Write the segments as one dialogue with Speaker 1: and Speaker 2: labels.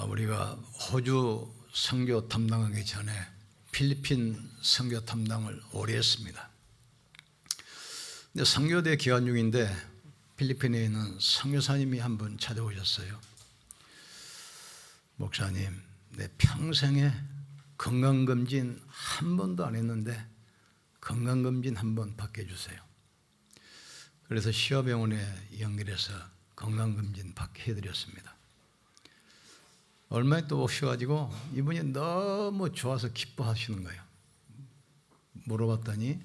Speaker 1: 우리가 호주 선교 담당하기 전에 필리핀 선교 담당을 오래 했습니다. 근데 선교대 기간 중인데 필리핀에 있는 선교사님이 한 분 찾아오셨어요. 목사님, 내 평생에 건강검진 한 번도 안 했는데 건강검진 한 번 받게 해주세요. 그래서 시화병원에 연결해서 건강검진 받게 해드렸습니다. 얼마 또 오셔가지고 이분이 너무 좋아서 기뻐하시는 거예요. 물어봤더니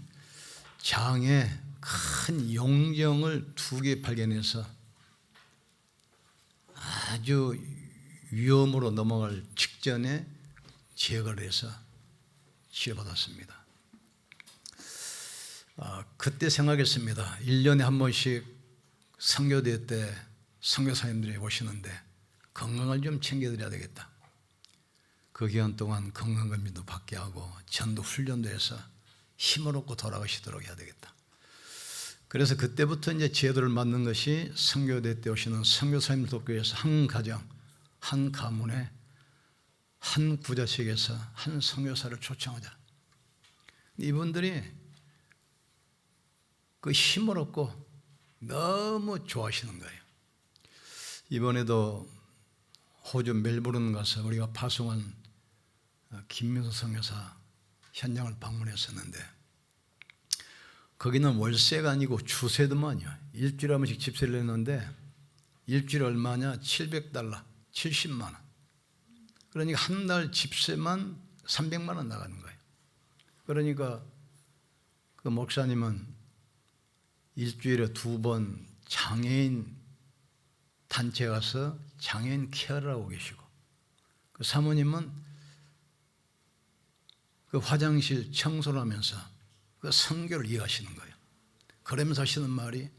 Speaker 1: 장에 큰 용종을 2개 발견해서 아주 위험으로 넘어갈 직전에 제거를 해서 치료받았습니다. 그때 생각했습니다. 1년에 한 번씩 선교대 때 선교사님들이 오시는데 건강을 좀 챙겨드려야 되겠다. 그 기간 동안 건강검진도 받게 하고 전도 훈련도 해서 힘을 얻고 돌아가시도록 해야 되겠다. 그래서 그때부터 이제 제도를 만든 것이 선교대 때 오시는 선교사님 돕기 위해서 한 가정, 한 가문에 한 구자식에서 한 선교사를 초청하자. 이분들이 그 힘을 얻고 너무 좋아하시는 거예요. 이번에도 호주 멜버른 가서 우리가 파송한 김민수 선교사 현장을 방문했었는데 거기는 월세가 아니고 주세더만요. 일주일에 한 번씩 집세를 냈는데 일주일에 얼마냐? $700, 70만 원. 그러니까 한 달 집세만 300만 원 나가는 거예요. 그러니까 그 목사님은 일주일에 2번 장애인 단체 가서 장애인 케어를 하고 계시고, 그 사모님은 그 화장실 청소를 하면서 그 선교를 이해하시는 거예요. 그러면서 하시는 말이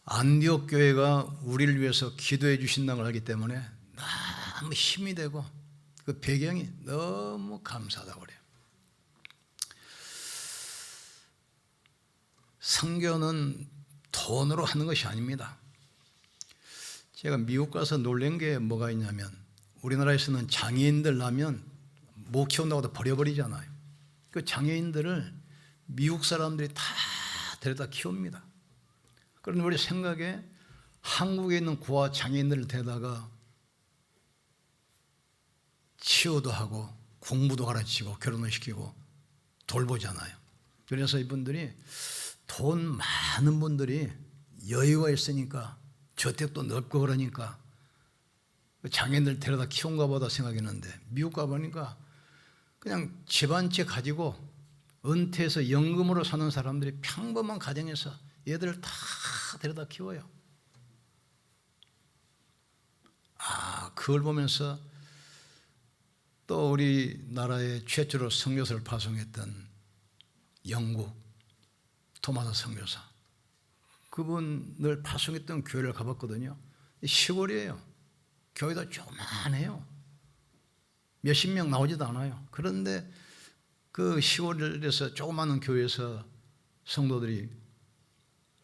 Speaker 1: 안디옥 교회가 우리를 위해서 기도해 주신다는 걸 알기 때문에 너무 힘이 되고 그 배경이 너무 감사하다고 그래요. 선교는 돈으로 하는 것이 아닙니다. 제가 미국 가서 놀란 게 뭐가 있냐면 우리나라에서는 장애인들 나면 못 키운다고 다 버려버리잖아요. 그 장애인들을 미국 사람들이 다 데려다 키웁니다. 그런데 우리 생각에 한국에 있는 고아 장애인들을 데려다가 치유도 하고 공부도 가르치고 결혼을 시키고 돌보잖아요. 그래서 이분들이 돈 많은 분들이 여유가 있으니까 저택도 넓고 그러니까 장애인들 데려다 키운가 보다 생각했는데 미국 가보니까 그냥 집 한 채 가지고 은퇴해서 연금으로 사는 사람들이 평범한 가정에서 얘들을 다 데려다 키워요. 그걸 보면서 또 우리나라에 최초로 선교사를 파송했던 영국 토마스 선교사, 그분을 파송했던 교회를 가봤거든요. 시골이에요. 교회도 조그만해요. 몇십 명 나오지도 않아요. 그런데 그 시골에서 조그마한 교회에서 성도들이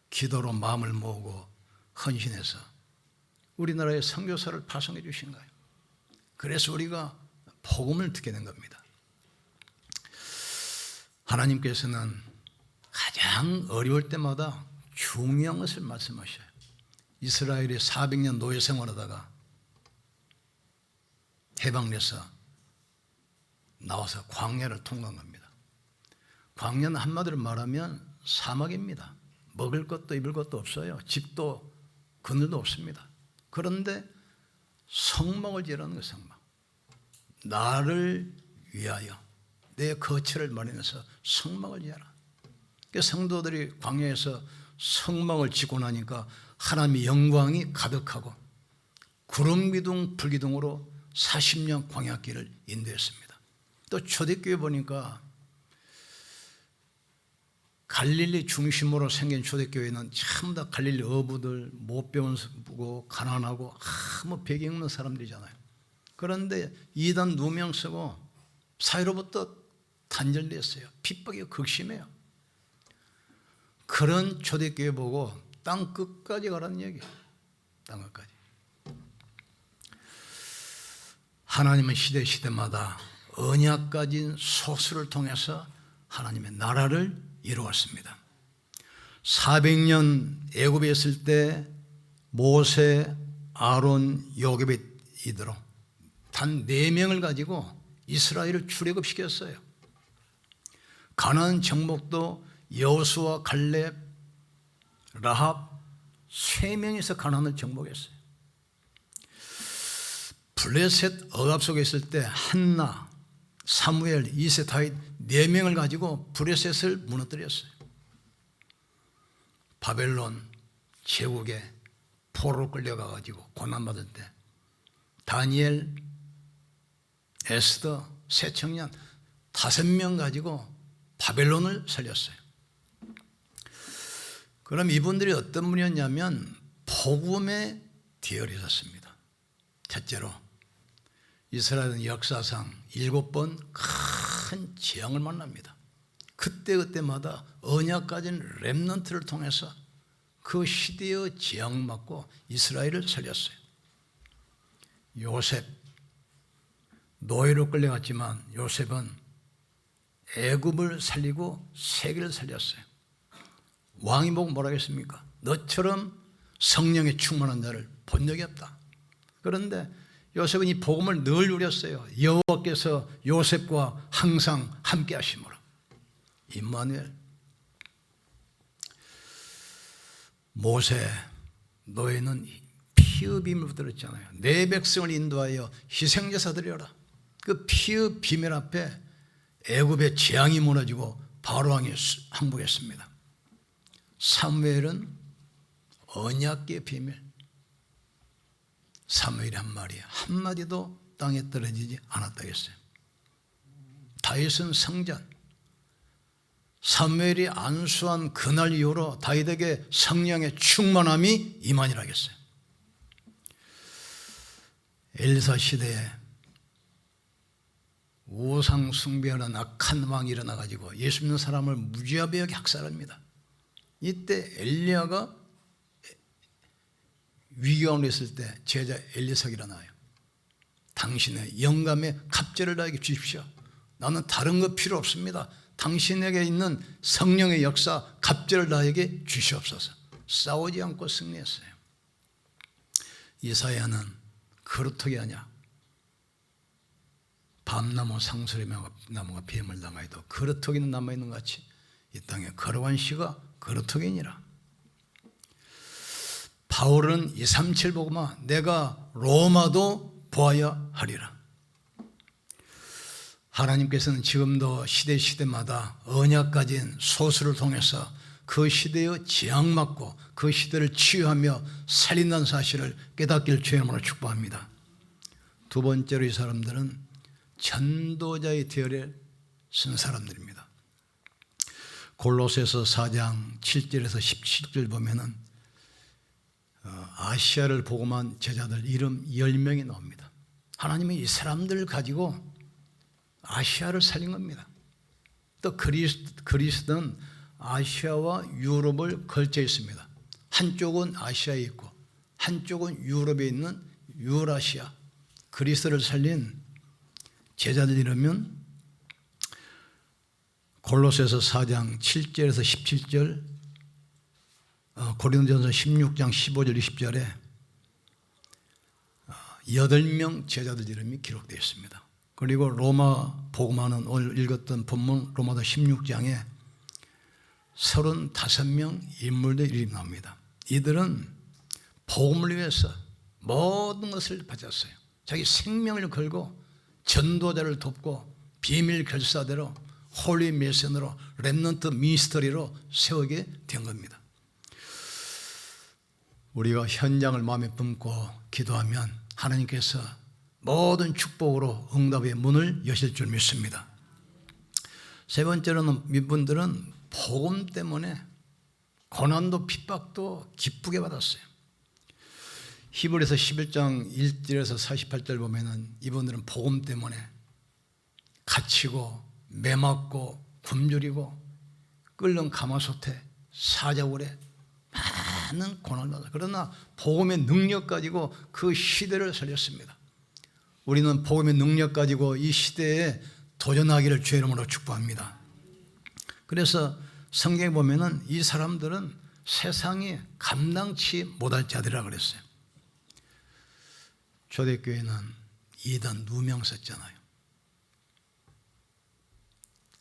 Speaker 1: 기도로 마음을 모으고 헌신해서 우리나라의 선교사를 파송해 주신 거예요. 그래서 우리가 복음을 듣게 된 겁니다. 하나님께서는 가장 어려울 때마다 중요한 것을 말씀하셔요. 이스라엘이 400년 노예 생활하다가 해방돼서 나와서 광야를 통과한 겁니다. 광야는 한마디로 말하면 사막입니다. 먹을 것도 입을 것도 없어요. 집도 그늘도 없습니다. 그런데 성막을 지으라는 거예요. 성막. 나를 위하여 내 거처를 마련해서 성막을 지어라. 그래서 성도들이 광야에서 성막을 짓고 나니까 하나님의 영광이 가득하고 구름 기둥 불 기둥으로 40년 광야길을 인도했습니다. 또 초대교회 보니까 갈릴리 중심으로 생긴 초대교회는 전부 다 갈릴리 어부들, 못 배우고 가난하고 아무 배경 없는 사람들이잖아요. 그런데 이단 누명 쓰고 사회로부터 단절됐어요. 핍박이 극심해요. 그런 초대교회 보고 땅 끝까지 가라는 얘기예요. 땅 끝까지. 하나님은 시대마다 언약 가진 소수를 통해서 하나님의 나라를 이루었습니다. 400년 애굽에 있을 때 모세, 아론, 요셉 이대로 단 4명을 가지고 이스라엘을 출애굽시켰어요. 가나안 정복도 여호수아, 갈렙, 라합 3명이서 가나안을 정복했어요. 블레셋 억압 속에 있을 때 한나, 사무엘, 이세, 다윗 4명을 가지고 블레셋을 무너뜨렸어요. 바벨론 제국에 포로로 끌려가가지고 고난받을 때 다니엘, 에스더, 세 청년 5명 가지고 바벨론을 살렸어요. 그럼 이분들이 어떤 분이었냐면 복음의 디열이 있었습니다. 첫째로 이스라엘은 역사상 7번 큰 재앙을 만납니다. 그때마다 언약 가진 렘넌트를 통해서 그 시대의 재앙을 맞고 이스라엘을 살렸어요. 요셉, 노예로 끌려갔지만 요셉은 애굽을 살리고 세계를 살렸어요. 왕이 보고 뭐라고 했습니까? 너처럼 성령에 충만한 자를 본 적이 없다. 그런데 요셉은 이 복음을 늘 누렸어요. 여호와께서 요셉과 항상 함께 하심으로. 임마누엘. 모세, 너희는 피의 비밀을 들었잖아요. 내 백성을 인도하여 희생제사 드려라. 그 피의 비밀 앞에 애굽의 재앙이 무너지고 바로 왕이 항복했습니다. 사무엘은 언약의 비밀. 사무엘이 한 말이 한마디도 땅에 떨어지지 않았다 했어요. 다윗은 성전. 사무엘이 안수한 그날 이후로 다윗에게 성령의 충만함이 임하니라 했어요. 엘사 시대에 우상 숭배하는 악한 왕이 일어나가지고 예수 믿는 사람을 무지하게 학살합니다. 이때 엘리야가 위기감으로 있을 때 제자 엘리사가 일어나요. 당신의 영감에 갑절을 나에게 주십시오. 나는 다른 거 필요 없습니다. 당신에게 있는 성령의 역사 갑절을 나에게 주시옵소서. 싸우지 않고 승리했어요. 이사야는 그루터기 하냐. 밤나무 상수리 나무가 비엠을 당하여도 그루터기는 남아있는 것 같이 이 땅에 거룩한 씨가 그루터기니라. 바울은 237 보고만 내가 로마도 보아야 하리라. 하나님께서는 지금도 시대마다 언약 가진 소수를 통해서 그 시대의 재앙 맞고 그 시대를 치유하며 살린다는 사실을 깨닫길 주의 이름으로 축복합니다. 두 번째로 이 사람들은 전도자의 대열에 쓴 사람들입니다. 골로새서 4장 7절에서 17절 보면은 아시아를 복음한 제자들 이름 10명이 나옵니다. 하나님이 이 사람들을 가지고 아시아를 살린 겁니다. 또 그리스도는 아시아와 유럽을 걸쳐 있습니다. 한쪽은 아시아에 있고 한쪽은 유럽에 있는 유라시아. 그리스도를 살린 제자들 이름은 골로새서 4장 7절에서 17절, 고린도전서 16장 15절 20절에 8명 제자들 이름이 기록되어 있습니다. 그리고 로마 복음하는 오늘 읽었던 본문 로마서 16장에 35명 인물들 이름이 나옵니다. 이들은 복음을 위해서 모든 것을 바쳤어요. 자기 생명을 걸고 전도자를 돕고 비밀 결사대로 홀리 메신으로 렘넌트 미니스터리로 세우게 된 겁니다. 우리가 현장을 마음에 품고 기도하면 하나님께서 모든 축복으로 응답의 문을 여실 줄 믿습니다. 세 번째로는 이분들은 복음 때문에 고난도 핍박도 기쁘게 받았어요. 히브리서 11장 1절에서 48절 보면은 이분들은 복음 때문에 갇히고 매맞고 굶주리고 끓는 가마솥에 사자굴에 많은 고난을 받았어요. 그러나 복음의 능력 가지고 그 시대를 살렸습니다. 우리는 복음의 능력 가지고 이 시대에 도전하기를 주의 이름으로 축복합니다. 그래서 성경에 보면은 이 사람들은 세상이 감당치 못할 자들이라고 그랬어요. 초대교회는 이단 누명 썼잖아요.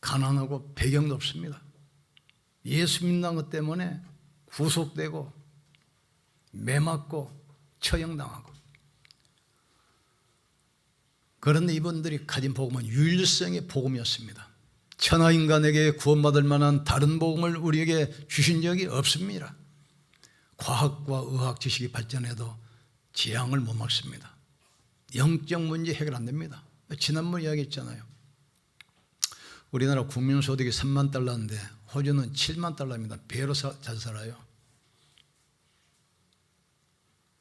Speaker 1: 가난하고 배경도 없습니다. 예수 믿는 것 때문에 구속되고 매맞고 처형당하고. 그런데 이분들이 가진 복음은 유일성의 복음이었습니다. 천하인간에게 구원받을 만한 다른 복음을 우리에게 주신 적이 없습니다. 과학과 의학 지식이 발전해도 재앙을 못 막습니다. 영적 문제 해결 안 됩니다. 지난번 이야기했잖아요. 우리나라 국민소득이 3만 달러인데 호주는 7만 달러입니다. 배로 잘 살아요.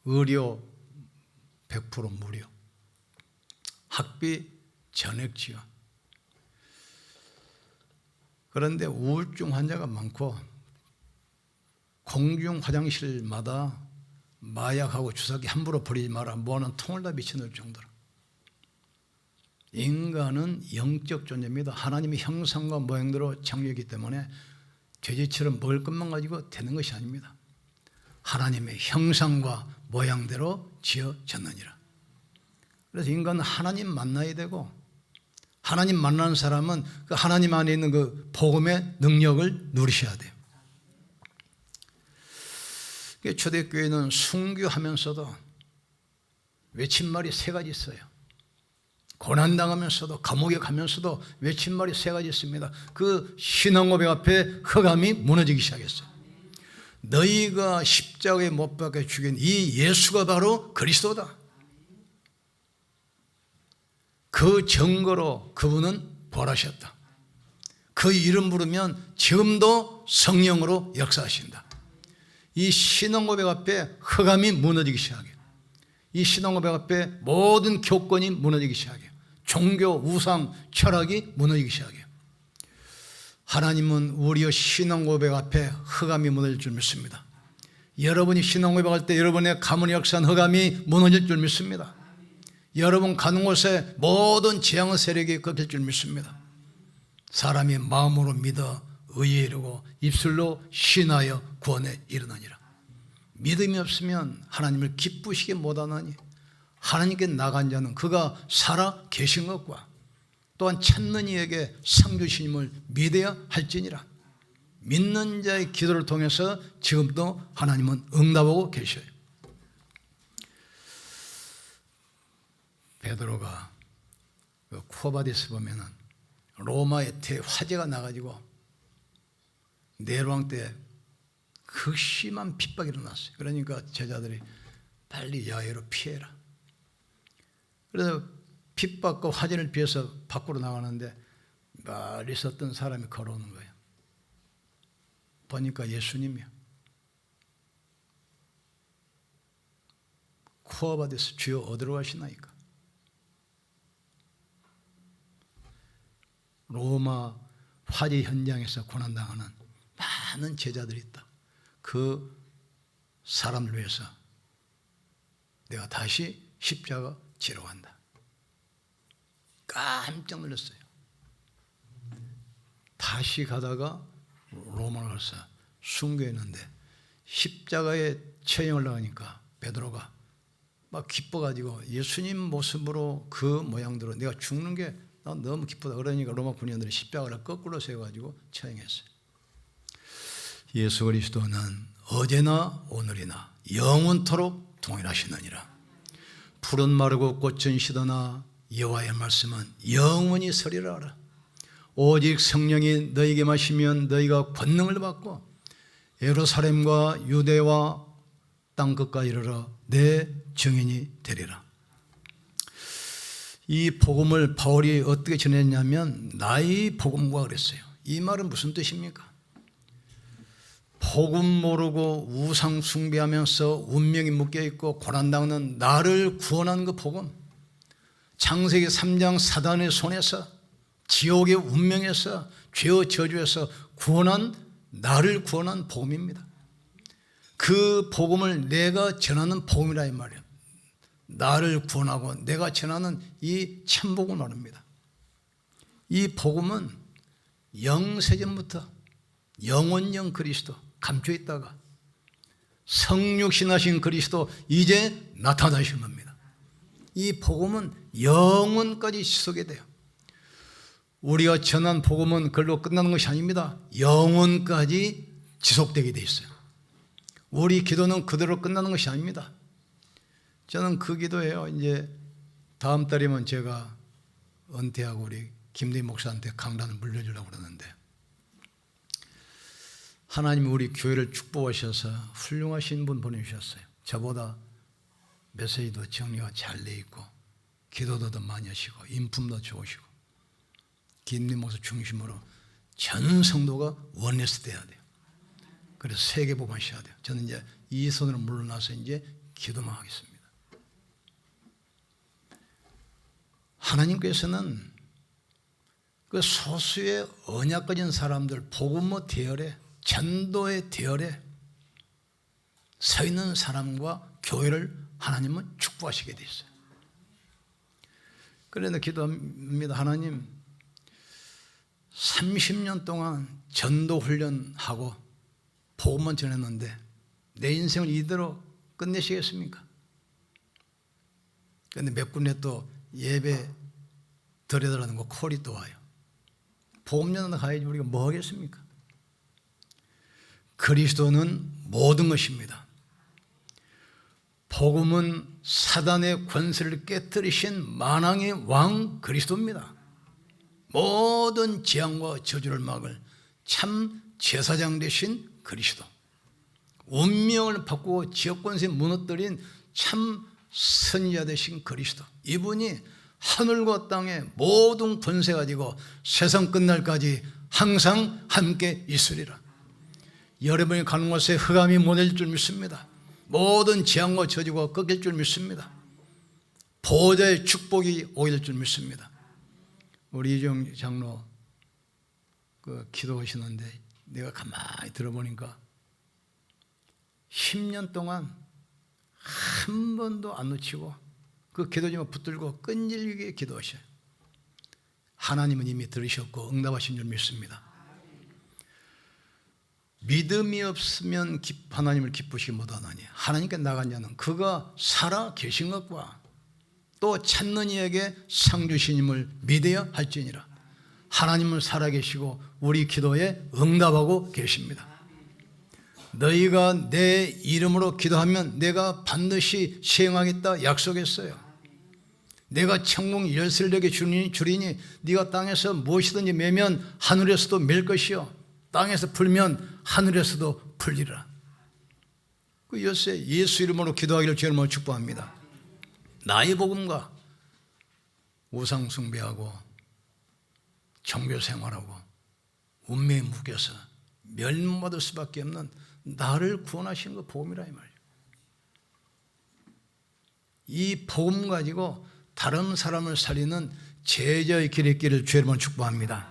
Speaker 1: 의료 100% 무료. 학비 전액 지원. 그런데 우울증 환자가 많고 공중 화장실마다 마약하고 주사기 함부로 버리지 마라 뭐하는 통을 다 미쳐넣을 정도로. 인간은 영적 존재입니다. 하나님의 형상과 모양대로 창조했기 때문에 돼지처럼 먹을 것만 가지고 되는 것이 아닙니다. 하나님의 형상과 모양대로 지어졌느니라. 그래서 인간은 하나님 만나야 되고, 하나님 만나는 사람은 그 하나님 안에 있는 그 복음의 능력을 누리셔야 돼요. 초대교회는 순교하면서도 외친 말이 세 가지 있어요. 고난당하면서도 감옥에 가면서도 외친 말이 세 가지 있습니다. 그 신앙고백 앞에 흑암이 무너지기 시작했어요. 너희가 십자가에 못 박혀 죽인 이 예수가 바로 그리스도다. 그 증거로 그분은 부활하셨다. 그 이름 부르면 지금도 성령으로 역사하신다. 이 신앙고백 앞에 흑암이 무너지기 시작해요. 이 신앙고백 앞에 모든 교권이 무너지기 시작해요. 종교, 우상, 철학이 무너지기 시작해요. 하나님은 우리의 신앙고백 앞에 흑암이 무너질 줄 믿습니다. 여러분이 신앙고백할 때 여러분의 가문의 역사한 흑암이 무너질 줄 믿습니다. 여러분 가는 곳에 모든 재앙의 세력이 꺾일 줄 믿습니다. 사람이 마음으로 믿어 의에 이르고 입술로 신하여 구원에 이르느니라. 믿음이 없으면 하나님을 기쁘시게 못하나니 하나님께 나간 자는 그가 살아 계신 것과 또한 찾는 이에게 상 주심을 믿어야 할지니라. 믿는 자의 기도를 통해서 지금도 하나님은 응답하고 계셔요. 베드로가 그 쿠어바디스 보면은 로마의 대화재가 나가지고 네로왕 때 극심한 핍박이 일어났어요. 그러니까 제자들이 빨리 야외로 피해라. 그래서 핍박과 화재를 피해서 밖으로 나가는데 멀리 있었던 사람이 걸어오는 거예요. 보니까 예수님이요. 쿠어바디스 주여 어디로 가시나이까? 로마 화재 현장에서 고난당하는 많은 제자들이 있다. 그 사람을 위해서 내가 다시 십자가 지러 간다. 깜짝 놀랐어요. 다시 가다가 로마로 가서 순교했는데 십자가에 처형을 당하니까 베드로가 막 기뻐가지고 예수님 모습으로 그 모양대로 내가 죽는 게 난 너무 기쁘다. 그러니까 로마 군인들이 십자가를 거꾸로 세워가지고 처형했어요. 예수 그리스도는 어제나 오늘이나 영원토록 동일하시느니라. 푸른 마르고 꽃은 시드나 여호와의 말씀은 영원히 서리라 하라. 오직 성령이 너희에게 마시면 너희가 권능을 받고 예루살렘과 유대와 땅 끝까지 이르러 내 증인이 되리라. 이 복음을 바울이 어떻게 전했냐면 나의 복음과 그랬어요. 이 말은 무슨 뜻입니까? 복음 모르고 우상 숭배하면서 운명이 묶여있고 고난당하는 나를 구원한 그 복음, 창세기 3장 사단의 손에서 지옥의 운명에서 죄의 저주에서 구원한 나를 구원한 복음입니다. 그 복음을 내가 전하는 복음이라 이 말이에요. 나를 구원하고 내가 전하는 이 참복음을 말합니다. 이 복음은 영세전부터 영원령 그리스도 감춰 있다가 성육신하신 그리스도 이제 나타나신 겁니다. 이 복음은 영원까지 지속이 돼요. 우리가 전한 복음은 그걸로 끝나는 것이 아닙니다. 영원까지 지속되게 돼 있어요. 우리 기도는 그대로 끝나는 것이 아닙니다. 저는 그 기도예요. 이제 다음 달이면 제가 은퇴하고 우리 김대희 목사한테 강단을 물려주려고 그러는데, 하나님이 우리 교회를 축복하셔서 훌륭하신 분 보내주셨어요. 저보다 메시지도 정리가 잘 돼 있고 기도도 더 많이 하시고 인품도 좋으시고 김대희 목사 중심으로 전 성도가 원리스 돼야 돼요. 그래서 세계복음 하셔야 돼요. 저는 이제 이 손으로 물러나서 이제 기도만 하겠습니다. 하나님께서는 그 소수의 언약 가진 사람들, 복음의 대열에, 전도의 대열에 서 있는 사람과 교회를 하나님은 축복하시게 돼 있어요. 그래서 기도합니다. 하나님, 30년 동안 전도 훈련하고 복음만 전했는데 내 인생을 이대로 끝내시겠습니까? 그런데 몇 군데 또 예배 드려달라는 거 콜이 또 와요. 복음전도 가야지 우리가 뭐 하겠습니까? 그리스도는 모든 것입니다. 복음은 사단의 권세를 깨뜨리신 만왕의 왕 그리스도입니다. 모든 재앙과 저주를 막을 참 제사장 되신 그리스도, 운명을 바꾸고 지역권세 무너뜨린 참 선지자 되신 그리스도, 이분이 하늘과 땅의 모든 권세 가지고 세상 끝날까지 항상 함께 있으리라. 여러분이 가는 곳에 흑암이 못 올 줄 믿습니다. 모든 재앙과 저주가 꺾일 줄 믿습니다. 보호자의 축복이 오게 될 줄 믿습니다. 우리 이정 장로 그 기도하시는데 내가 가만히 들어보니까 10년 동안 한 번도 안 놓치고 그 기도지만 붙들고 끈질기게 기도하셔요. 하나님은 이미 들으셨고 응답하신 줄 믿습니다. 믿음이 없으면 하나님을 기쁘시기 못하나니 하나님께 나간 자는 그가 살아 계신 것과 또 찾는 이에게 상 주시님을 믿어야 할지니라. 하나님은 살아 계시고 우리 기도에 응답하고 계십니다. 너희가 내 이름으로 기도하면 내가 반드시 시행하겠다 약속했어요. 내가 천국 열쇠를 너에게 주리니 네가 땅에서 무엇이든지 매면 하늘에서도 맬 것이요 땅에서 풀면 하늘에서도 풀리라. 그 열쇠 예수 이름으로 기도하기를 주님으로 축복합니다. 나의 복음과 우상 숭배하고 종교 생활하고 운명에 묶여서 멸망받을 수밖에 없는 나를 구원하시는 거 복음이라 이 말이에요. 이 복음 가지고 다른 사람을 살리는 제자의 길에 있기를 주님으로 축복합니다.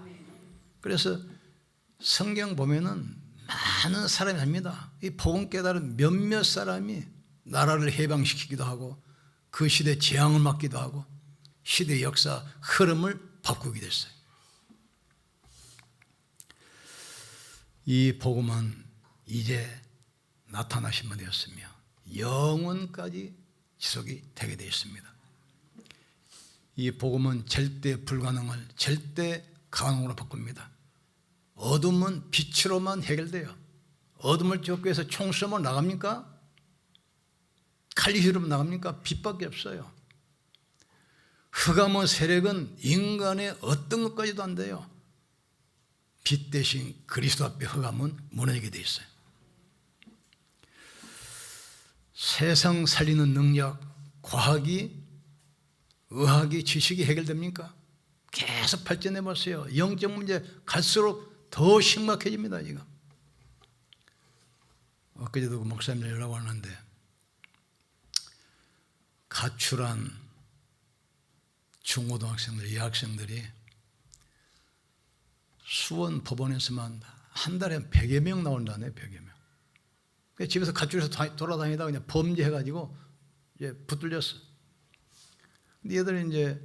Speaker 1: 그래서 성경 보면은 많은 사람이 합니다. 이 복음 깨달은 몇몇 사람이 나라를 해방시키기도 하고 그 시대 재앙을 막기도 하고 시대의 역사 흐름을 바꾸기도 했어요. 이 복음은 이제 나타나신 분 되었으며 영원까지 지속이 되게 되어 있습니다. 이 복음은 절대 불가능을 절대 가능으로 바꿉니다. 어둠은 빛으로만 해결돼요. 어둠을 쫓기 위해서 총 쏘면 나갑니까? 칼이 휘두르면 나갑니까? 빛밖에 없어요. 흑암의 세력은 인간의 어떤 것까지도 안 돼요. 빛 대신 그리스도 앞에 흑암은 무너지게 돼 있어요. 세상 살리는 능력, 과학이, 의학이, 지식이 해결됩니까? 계속 발전해 보세요. 영적 문제 갈수록 더 심각해집니다. 지금 엊그제도 그 목사님들 연락 왔는데 가출한 중고등학생들, 여학생들이 수원 법원에서만 한 달에 100여 명 나온다네. 100여 명. 집에서 가출해서 돌아다니다 그냥 범죄해가지고 이제 붙들렸어. 얘들이 이제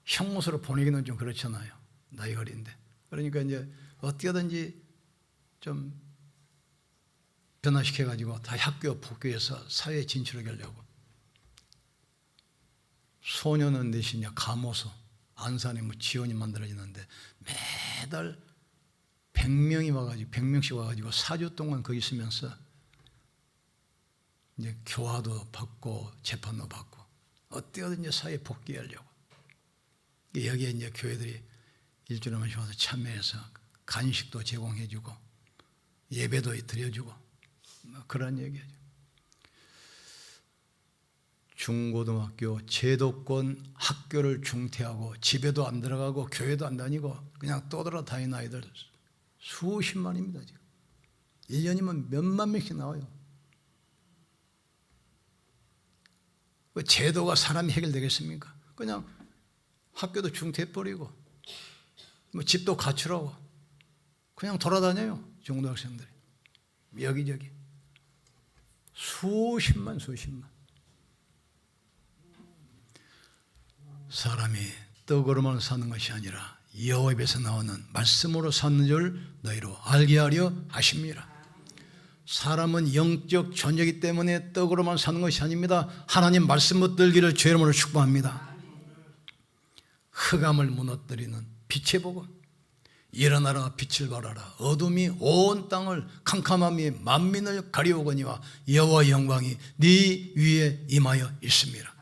Speaker 1: 형무소로 보내기는 좀 그렇잖아요. 나이가 어린데. 그러니까 이제 어떻게든지 좀 변화시켜가지고 다 학교 복귀해서 사회에 진출하게 하려고. 소년원 대신에 감호소, 안산에 뭐 지원이 만들어지는데 매달 100명이 와가지고 100명씩 와가지고 4주 동안 거기 있으면서 이제 교화도 받고 재판도 받고 어떻게든지 사회에 복귀하려고. 여기에 이제 교회들이 일주일에 한 번씩 와서 참여해서 간식도 제공해주고 예배도 드려주고 뭐 그런 얘기죠. 중고등학교 제도권 학교를 중퇴하고 집에도 안 들어가고 교회도 안 다니고 그냥 떠돌아다니는 아이들 수십만입니다. 지금 1년이면 몇만 명씩 나와요. 그 제도가 사람이 해결되겠습니까? 그냥 학교도 중퇴해버리고 뭐 집도 갖추라고 그냥 돌아다녀요. 중고등학생들이 여기저기 수십만. 사람이 떡으로만 사는 것이 아니라 여호와 입에서 나오는 말씀으로 사는 줄 너희로 알게 하려 하십니다. 사람은 영적 존재이기 때문에 떡으로만 사는 것이 아닙니다. 하나님 말씀 붙들기를 주의 이름으로 축복합니다. 흑암을 무너뜨리는 빛의 복음. 일어나라 빛을 발하라. 어둠이 온 땅을 캄캄함이 만민을 가리우거니와 여호와의 영광이 네 위에 임하여 있습니다.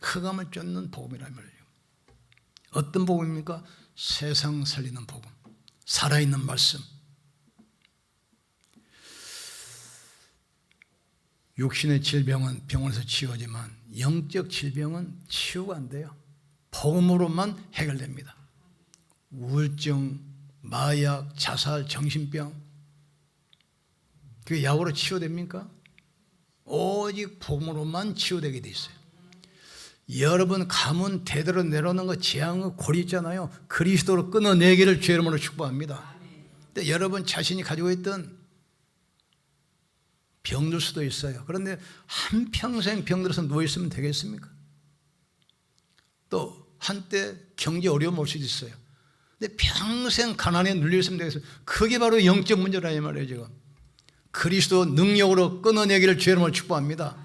Speaker 1: 흑암을 쫓는 복음이란 말이에요. 어떤 복음입니까? 세상 살리는 복음, 살아있는 말씀. 육신의 질병은 병원에서 치유하지만 영적 질병은 치유가 안 돼요. 복음으로만 해결됩니다. 우울증, 마약, 자살, 정신병 그게 약으로 치유됩니까? 오직 복음으로만 치유되게 돼 있어요. 여러분 가문 대대로 내려오는 거 재앙의 고리 있잖아요. 그리스도로 끊어내기를 주의 이름으로 축복합니다. 근데 여러분 자신이 가지고 있던 병들 수도 있어요. 그런데 한평생 병들어서 누워있으면 되겠습니까? 또 한때 경제 어려움 올 수도 있어요. 근데 평생 가난에 눌려있으면 되겠어요. 그게 바로 영적 문제라 이 말이에요. 지금 그리스도 능력으로 끊어내기를 주의 이름으로 축복합니다.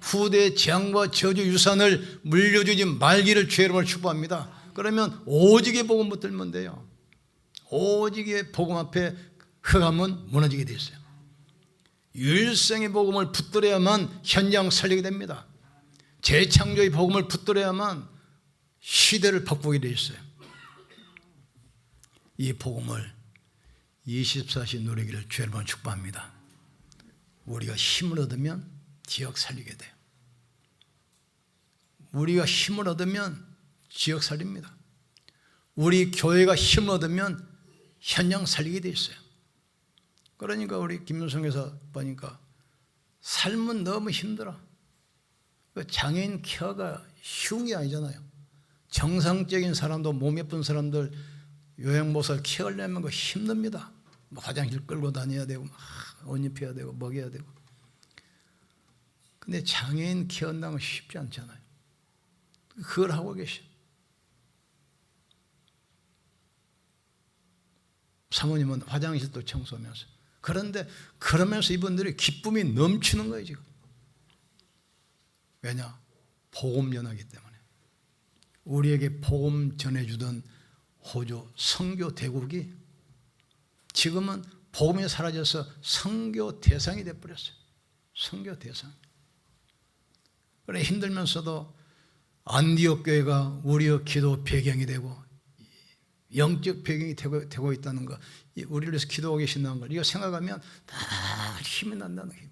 Speaker 1: 후대의 재앙과 저주 유산을 물려주지 말기를 주의 이름으로 축복합니다. 그러면 오직의 복음 붙들면 돼요. 오직의 복음 앞에 흑암은 무너지게 돼 있어요. 일생의 복음을 붙들어야만 현장 살리게 됩니다. 재창조의 복음을 붙들어야만 시대를 바꾸게 돼 있어요. 이 복음을 24시 누리기를 주의 이름으로 축복합니다. 우리가 힘을 얻으면 지역 살리게 돼요. 우리가 힘을 얻으면 지역 살립니다. 우리 교회가 힘을 얻으면 현장 살리게 돼 있어요. 그러니까 우리 김윤성에서 보니까 삶은 너무 힘들어. 장애인 케어가 쉬운 게 아니잖아요. 정상적인 사람도 몸 예쁜 사람들 요양보살 케어하려면 그 힘듭니다. 뭐 화장실 끌고 다녀야 되고 옷 입혀야 되고 먹여야 되고. 근데 장애인 케어한다는 건 쉽지 않잖아요. 그걸 하고 계셔. 사모님은 화장실도 청소하면서. 그런데 그러면서 이분들이 기쁨이 넘치는 거예요 지금. 왜냐? 복음 전하기 때문에. 우리에게 복음 전해주던 호주 선교 대국이 지금은 복음이 사라져서 선교 대상이 돼버렸어요. 선교 대상. 그래 힘들면서도 안디옥 교회가 우리의 기도 배경이 되고 영적 배경이 되고 있다는 거, 우리를 위해서 기도하고 계신다는 걸 이거 생각하면 다 힘이 난다는 힘.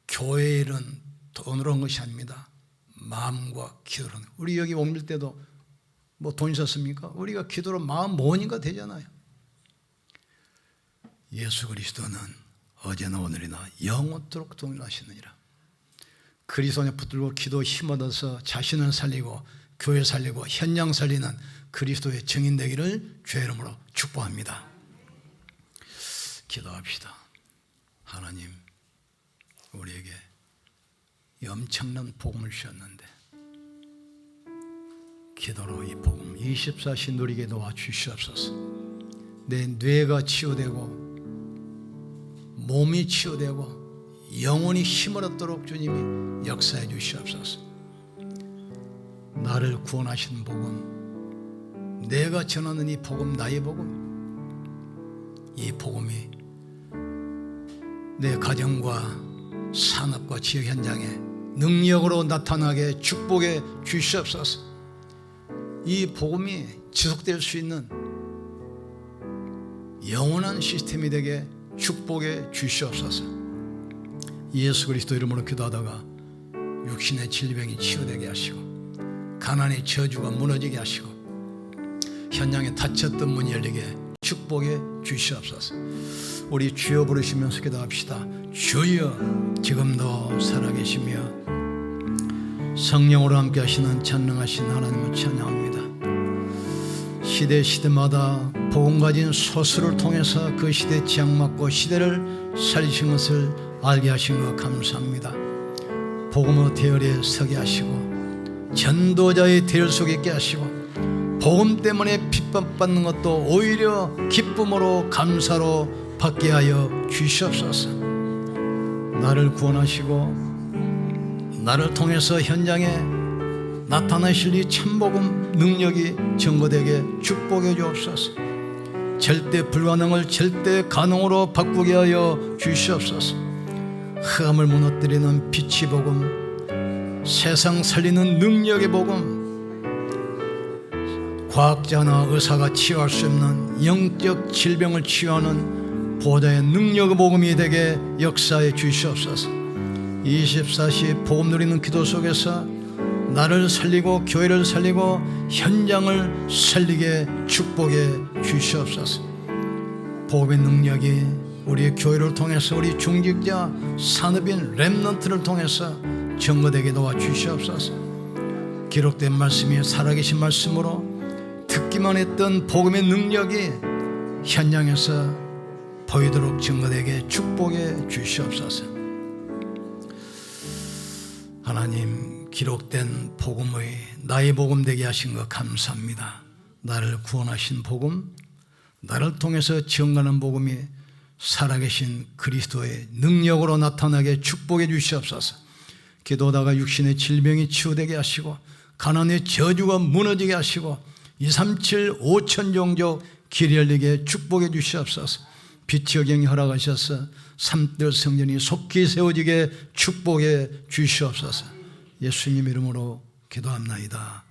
Speaker 1: 교회 일은 돈으로 한 것이 아닙니다. 마음과 기도로. 우리 여기 옮길 때도 뭐 돈 있었습니까? 우리가 기도로 마음 모으니까 되잖아요. 예수 그리스도는 어제나 오늘이나 영원토록 동일하시느니라. 그리스도에 붙들고 기도 힘 얻어서 자신을 살리고 교회 살리고 현장 살리는 그리스도의 증인 되기를 주의 이름으로 축복합니다. 기도합시다. 하나님, 우리에게 이 엄청난 복음을 주셨는데 기도로 이 복음 24시 누리게 도와주시옵소서. 내 뇌가 치유되고 몸이 치유되고 영혼이 힘을 얻도록 주님이 역사해 주시옵소서. 나를 구원하신 복음, 내가 전하는 이 복음, 나의 복음, 이 복음이 내 가정과 산업과 지역 현장에 능력으로 나타나게 축복해 주시옵소서. 이 복음이 지속될 수 있는 영원한 시스템이 되게 축복해 주시옵소서. 예수 그리스도 이름으로 기도하다가 육신의 질병이 치유되게 하시고 가난의 저주가 무너지게 하시고 현장에 닫혔던 문이 열리게 축복해 주시옵소서. 우리 주여 부르시면서 기도합시다. 주여, 지금도 살아계시며 성령으로 함께 하시는 전능하신 하나님을 찬양합니다. 시대마다 복음 가진 소수를 통해서 그 시대에 지향맞고 시대를 살리신 것을 알게 하신 것 감사합니다. 복음의 대열에 서게 하시고 전도자의 대열 속에 있게 하시고 복음 때문에 핍박받는 것도 오히려 기쁨으로 감사로 받게 하여 주시옵소서. 나를 구원하시고 나를 통해서 현장에 나타나실 이 참복음 능력이 증거되게 축복해 주옵소서. 절대 불가능을 절대 가능으로 바꾸게 하여 주시옵소서. 흑암을 무너뜨리는 빛의 복음, 세상 살리는 능력의 복음, 과학자나 의사가 치유할 수 없는 영적 질병을 치유하는 보호자의 능력의 복음이 되게 역사해 주시옵소서. 24시 복음 누리는 기도 속에서 나를 살리고 교회를 살리고 현장을 살리게 축복해 주시옵소서. 복음의 능력이 우리 교회를 통해서 우리 중직자 산업인 렘넌트를 통해서 증거되게 도와주시옵소서. 기록된 말씀이 살아계신 말씀으로 듣기만 했던 복음의 능력이 현장에서 보이도록 증거되게 축복해 주시옵소서. 하나님, 기록된 복음의 나의 복음 되게 하신 것 감사합니다. 나를 구원하신 복음, 나를 통해서 증거하는 복음이 살아계신 그리스도의 능력으로 나타나게 축복해 주시옵소서. 기도하다가 육신의 질병이 치유되게 하시고 가난의 저주가 무너지게 하시고 237 5천 종족 길이 열리게 축복해 주시옵소서. 빛의 여경이 허락하셔서 삼들 성전이 속히 세워지게 축복해 주시옵소서. 예수님 이름으로 기도합나이다.